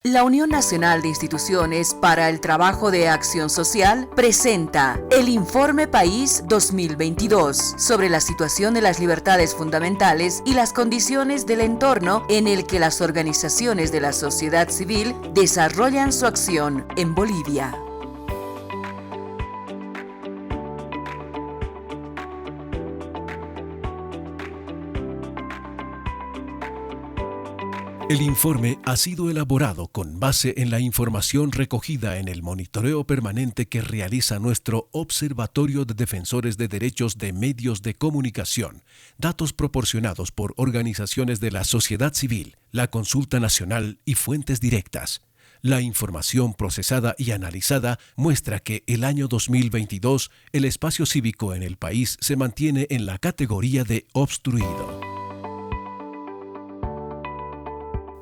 La Unión Nacional de Instituciones para el Trabajo de Acción Social presenta el Informe País 2022 sobre la situación de las libertades fundamentales y las condiciones del entorno en el que las organizaciones de la sociedad civil desarrollan su acción en Bolivia. El informe ha sido elaborado con base en la información recogida en el monitoreo permanente que realiza nuestro Observatorio de Defensores de Derechos de Medios de Comunicación, datos proporcionados por organizaciones de la sociedad civil, la Consulta Nacional y fuentes directas. La información procesada y analizada muestra que el año 2022 el espacio cívico en el país se mantiene en la categoría de obstruido.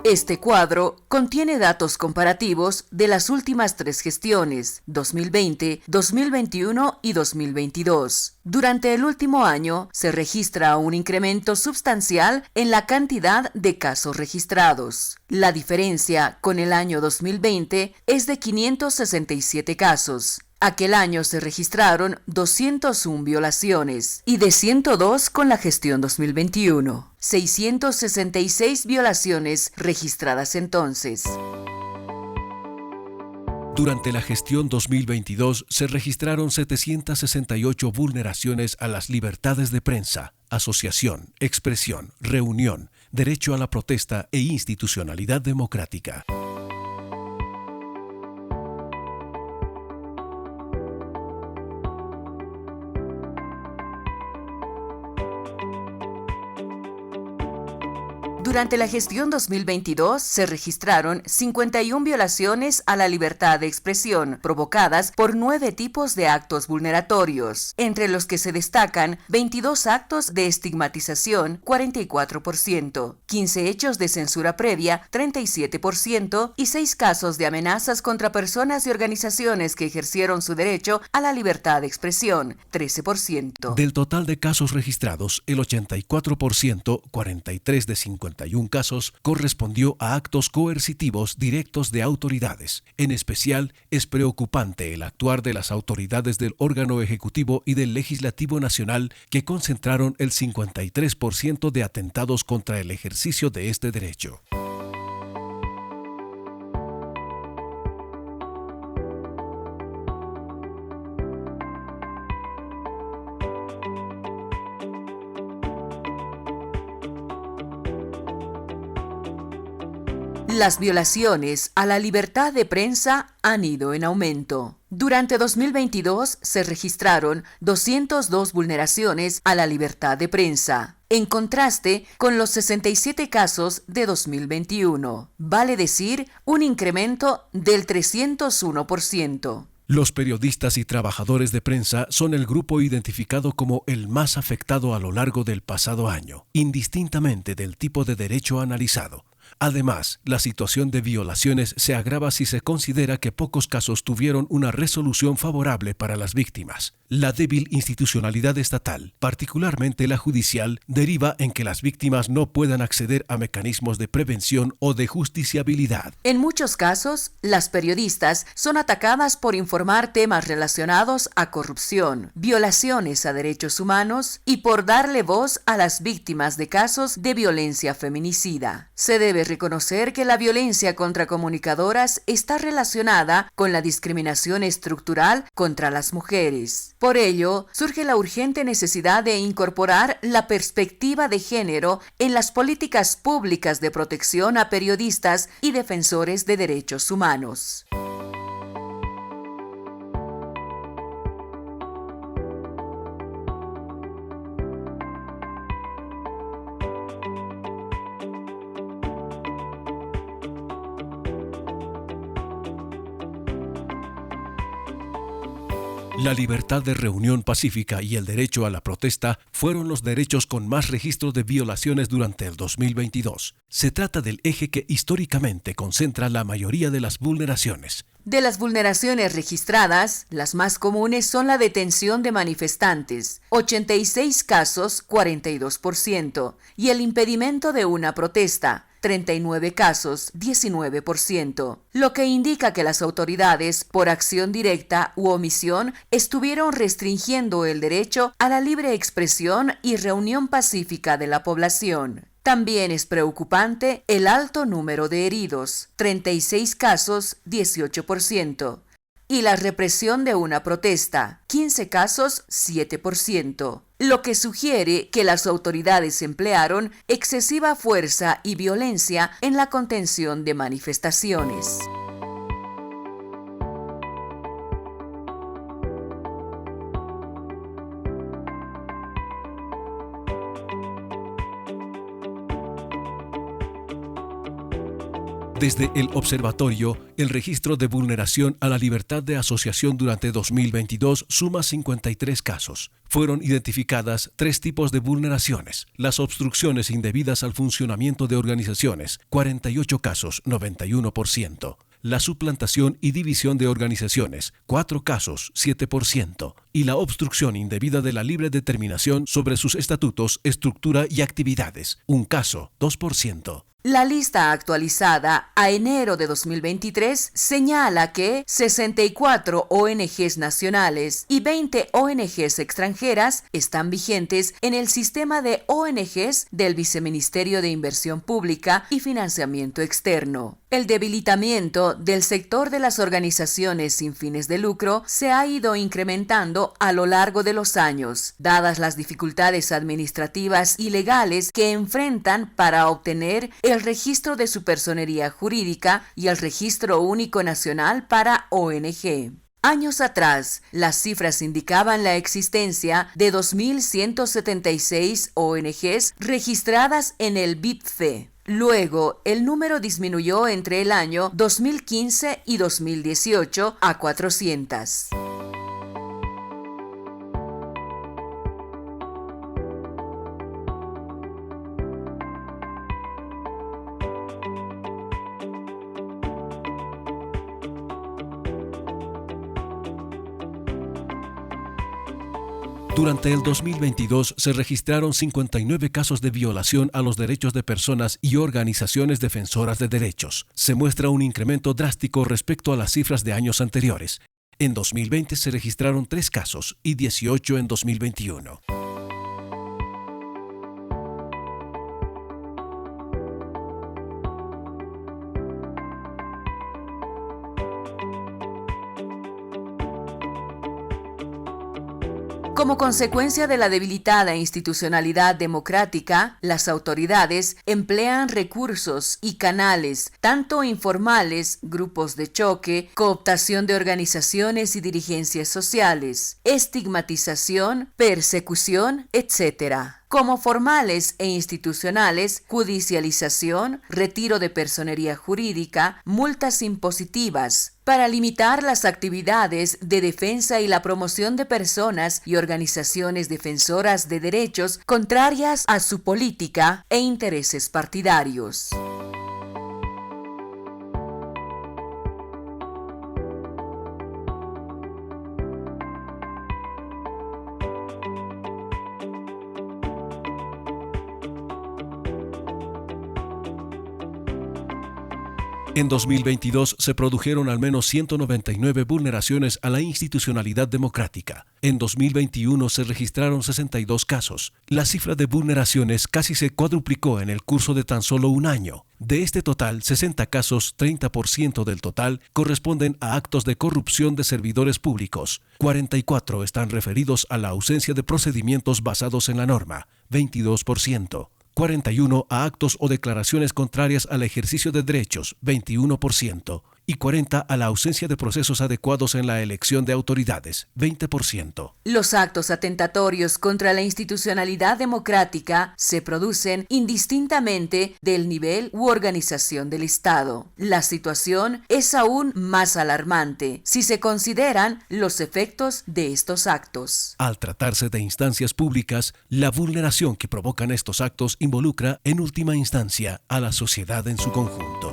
Este cuadro contiene datos comparativos de las últimas 3 gestiones, 2020, 2021 y 2022. Durante el último año se registra un incremento sustancial en la cantidad de casos registrados. La diferencia con el año 2020 es de 567 casos. Aquel año se registraron 201 violaciones y de 102 con la gestión 2021. 666 violaciones registradas entonces. Durante la gestión 2022 se registraron 768 vulneraciones a las libertades de prensa, asociación, expresión, reunión, derecho a la protesta e institucionalidad democrática. Durante la gestión 2022 se registraron 51 violaciones a la libertad de expresión, provocadas por 9 tipos de actos vulneratorios, entre los que se destacan 22 actos de estigmatización, 44%, 15 hechos de censura previa, 37%, y 6 casos de amenazas contra personas y organizaciones que ejercieron su derecho a la libertad de expresión, 13%. Del total de casos registrados, el 84%, 43 de 51 casos, correspondió a actos coercitivos directos de autoridades. En especial, es preocupante el actuar de las autoridades del órgano ejecutivo y del legislativo nacional, que concentraron el 53% de atentados contra el ejercicio de este derecho. Las violaciones a la libertad de prensa han ido en aumento. Durante 2022 se registraron 202 vulneraciones a la libertad de prensa, en contraste con los 67 casos de 2021. Vale decir, un incremento del 301%. Los periodistas y trabajadores de prensa son el grupo identificado como el más afectado a lo largo del pasado año, indistintamente del tipo de derecho analizado. Además, la situación de violaciones se agrava si se considera que pocos casos tuvieron una resolución favorable para las víctimas. La débil institucionalidad estatal, particularmente la judicial, deriva en que las víctimas no puedan acceder a mecanismos de prevención o de justiciabilidad. En muchos casos, las periodistas son atacadas por informar temas relacionados a corrupción, violaciones a derechos humanos y por darle voz a las víctimas de casos de violencia feminicida. Se debe reconocer que la violencia contra comunicadoras está relacionada con la discriminación estructural contra las mujeres. Por ello, surge la urgente necesidad de incorporar la perspectiva de género en las políticas públicas de protección a periodistas y defensores de derechos humanos. La libertad de reunión pacífica y el derecho a la protesta fueron los derechos con más registro de violaciones durante el 2022. Se trata del eje que históricamente concentra la mayoría de las vulneraciones. De las vulneraciones registradas, las más comunes son la detención de manifestantes, 86 casos, 42%, y el impedimento de una protesta, 39 casos, 19%, lo que indica que las autoridades, por acción directa u omisión, estuvieron restringiendo el derecho a la libre expresión y reunión pacífica de la población. También es preocupante el alto número de heridos, 36 casos, 18%. Y la represión de una protesta, 15 casos, 7%, lo que sugiere que las autoridades emplearon excesiva fuerza y violencia en la contención de manifestaciones. Desde el observatorio, el registro de vulneración a la libertad de asociación durante 2022 suma 53 casos. Fueron identificadas 3 tipos de vulneraciones: las obstrucciones indebidas al funcionamiento de organizaciones, 48 casos, 91%. La suplantación y división de organizaciones, 4 casos, 7%, y la obstrucción indebida de la libre determinación sobre sus estatutos, estructura y actividades, 1 caso, 2%. La lista actualizada a enero de 2023 señala que 64 ONGs nacionales y 20 ONGs extranjeras están vigentes en el sistema de ONGs del Viceministerio de Inversión Pública y Financiamiento Externo. El debilitamiento del sector de las organizaciones sin fines de lucro se ha ido incrementando a lo largo de los años, dadas las dificultades administrativas y legales que enfrentan para obtener el registro de su personería jurídica y el registro único nacional para ONG. Años atrás, las cifras indicaban la existencia de 2.176 ONGs registradas en el BIPFE. Luego, el número disminuyó entre el año 2015 y 2018 a 400. Durante el 2022 se registraron 59 casos de violación a los derechos de personas y organizaciones defensoras de derechos. Se muestra un incremento drástico respecto a las cifras de años anteriores. En 2020 se registraron 3 casos y 18 en 2021. Como consecuencia de la debilitada institucionalidad democrática, las autoridades emplean recursos y canales, tanto informales, grupos de choque, cooptación de organizaciones y dirigencias sociales, estigmatización, persecución, etc., como formales e institucionales, judicialización, retiro de personería jurídica, multas impositivas, para limitar las actividades de defensa y la promoción de personas y organizaciones defensoras de derechos contrarias a su política e intereses partidarios. En 2022 se produjeron al menos 199 vulneraciones a la institucionalidad democrática. En 2021 se registraron 62 casos. La cifra de vulneraciones casi se cuadruplicó en el curso de tan solo un año. De este total, 60 casos, 30% del total, corresponden a actos de corrupción de servidores públicos. 44 están referidos a la ausencia de procedimientos basados en la norma, 22%. 41 a actos o declaraciones contrarias al ejercicio de derechos, 21%, y 40 a la ausencia de procesos adecuados en la elección de autoridades, 20%. Los actos atentatorios contra la institucionalidad democrática se producen indistintamente del nivel u organización del Estado. La situación es aún más alarmante si se consideran los efectos de estos actos. Al tratarse de instancias públicas, la vulneración que provocan estos actos involucra en última instancia a la sociedad en su conjunto.